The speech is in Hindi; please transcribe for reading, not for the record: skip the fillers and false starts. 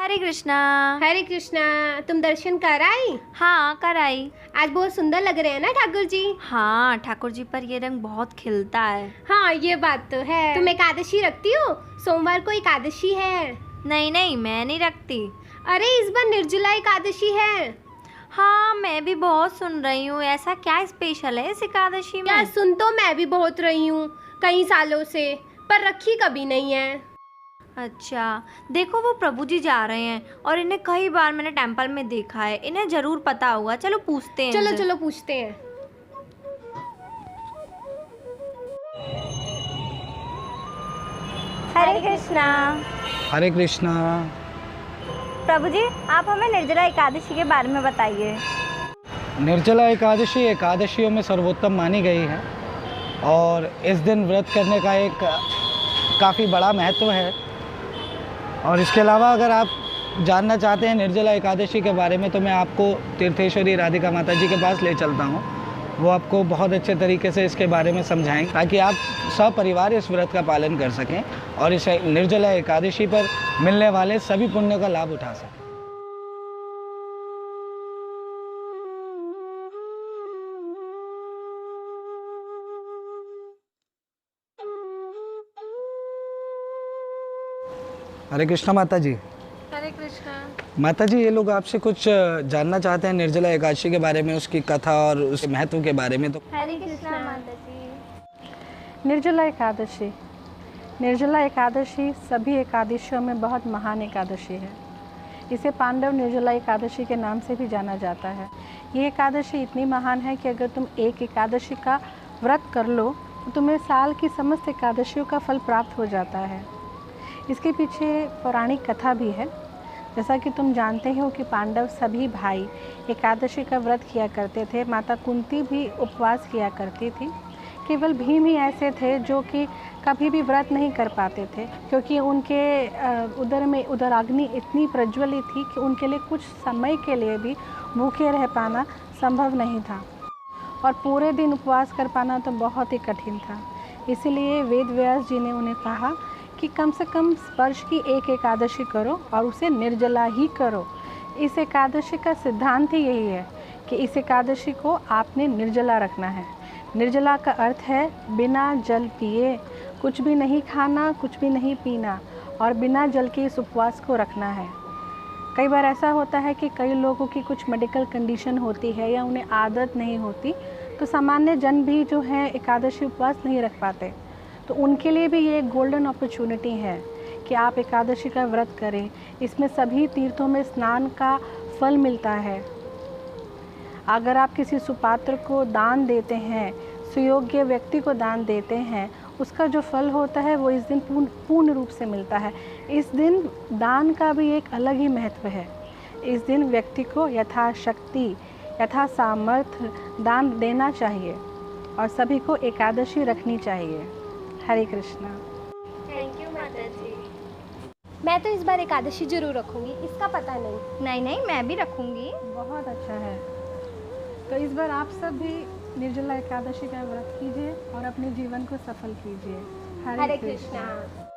हरे कृष्णा। हरे कृष्णा। तुम दर्शन कर आई? हाँ, कर आई। आज बहुत सुंदर लग रहे हैं ना ठाकुर जी? हाँ, ठाकुर जी पर ये रंग बहुत खिलता है। हाँ, ये बात तो है। तुम एकादशी रखती हो? सोमवार को एकादशी है। नहीं नहीं, मैं नहीं रखती। अरे इस बार निर्जला एकादशी है। हाँ, मैं भी बहुत सुन रही हूँ। ऐसा क्या स्पेशल है इस एकादशी में? यार सुन तो मैं भी बहुत रही हूँ कई सालों से, पर रखी कभी नहीं है। अच्छा, देखो वो प्रभु जी जा रहे हैं और इन्हें कई बार मैंने टेंपल में देखा है। इन्हें जरूर पता होगा। चलो पूछते हैं चलो इनसे। चलो पूछते हैं। हरे कृष्णा। हरे कृष्णा। प्रभु जी, आप हमें निर्जला एकादशी के बारे में बताइए। निर्जला एकादशी एकादशियों में सर्वोत्तम मानी गई है और इस दिन व्रत करने का एक काफ़ी बड़ा महत्व है। और इसके अलावा अगर आप जानना चाहते हैं निर्जला एकादशी के बारे में तो मैं आपको तीर्थेश्वरी राधिका माता जी के पास ले चलता हूँ। वो आपको बहुत अच्छे तरीके से इसके बारे में समझाएंगे ताकि आप सपरिवार इस व्रत का पालन कर सकें और इस निर्जला एकादशी पर मिलने वाले सभी पुण्यों का लाभ उठा सकें। हरे कृष्णा माता जी। हरे कृष्णा। माता जी, ये लोग आपसे कुछ जानना चाहते हैं निर्जला एकादशी के बारे में, उसकी कथा और उसके महत्व के बारे में। तो हरे कृष्णा माता जी। निर्जला एकादशी। निर्जला एकादशी सभी एकादशियों में बहुत महान एकादशी है। इसे पांडव निर्जला एकादशी के नाम से भी जाना जाता है। ये एकादशी इतनी महान है कि अगर तुम एक एकादशी का व्रत कर लो तो तुम्हें साल की समस्त एकादशियों का फल प्राप्त हो जाता है। इसके पीछे पौराणिक कथा भी है। जैसा कि तुम जानते हो कि पांडव सभी भाई एकादशी का व्रत किया करते थे। माता कुंती भी उपवास किया करती थी। केवल भीम ही ऐसे थे जो कि कभी भी व्रत नहीं कर पाते थे, क्योंकि उनके उदर में उदराग्नि इतनी प्रज्वलित थी कि उनके लिए कुछ समय के लिए भी भूखे रह पाना संभव नहीं था और पूरे दिन उपवास कर पाना तो बहुत ही कठिन था। इसीलिए वेद व्यास जी ने उन्हें कहा कि कम से कम वर्ष की एक एकादशी करो और उसे निर्जला ही करो। इस एकादशी का सिद्धांत ही यही है कि इस एकादशी को आपने निर्जला रखना है। निर्जला का अर्थ है बिना जल पिए कुछ भी नहीं खाना, कुछ भी नहीं पीना और बिना जल के इस उपवास को रखना है। कई बार ऐसा होता है कि कई लोगों की कुछ मेडिकल कंडीशन होती है या उन्हें आदत नहीं होती, तो सामान्य जन भी जो है एकादशी उपवास नहीं रख पाते। तो उनके लिए भी ये एक गोल्डन अपॉर्चुनिटी है कि आप एकादशी का व्रत करें। इसमें सभी तीर्थों में स्नान का फल मिलता है। अगर आप किसी सुपात्र को दान देते हैं, सुयोग्य व्यक्ति को दान देते हैं, उसका जो फल होता है वो इस दिन पूर्ण रूप से मिलता है। इस दिन दान का भी एक अलग ही महत्व है। इस दिन व्यक्ति को यथाशक्ति यथा सामर्थ्य दान देना चाहिए और सभी को एकादशी रखनी चाहिए। हरे कृष्णा। थैंक यू माता जी। मैं तो इस बार एकादशी जरूर रखूंगी, इसका पता नहीं। नहीं नहीं, मैं भी रखूंगी। बहुत अच्छा है। तो इस बार आप सब भी निर्जला एकादशी का व्रत कीजिए और अपने जीवन को सफल कीजिए। हरे कृष्णा।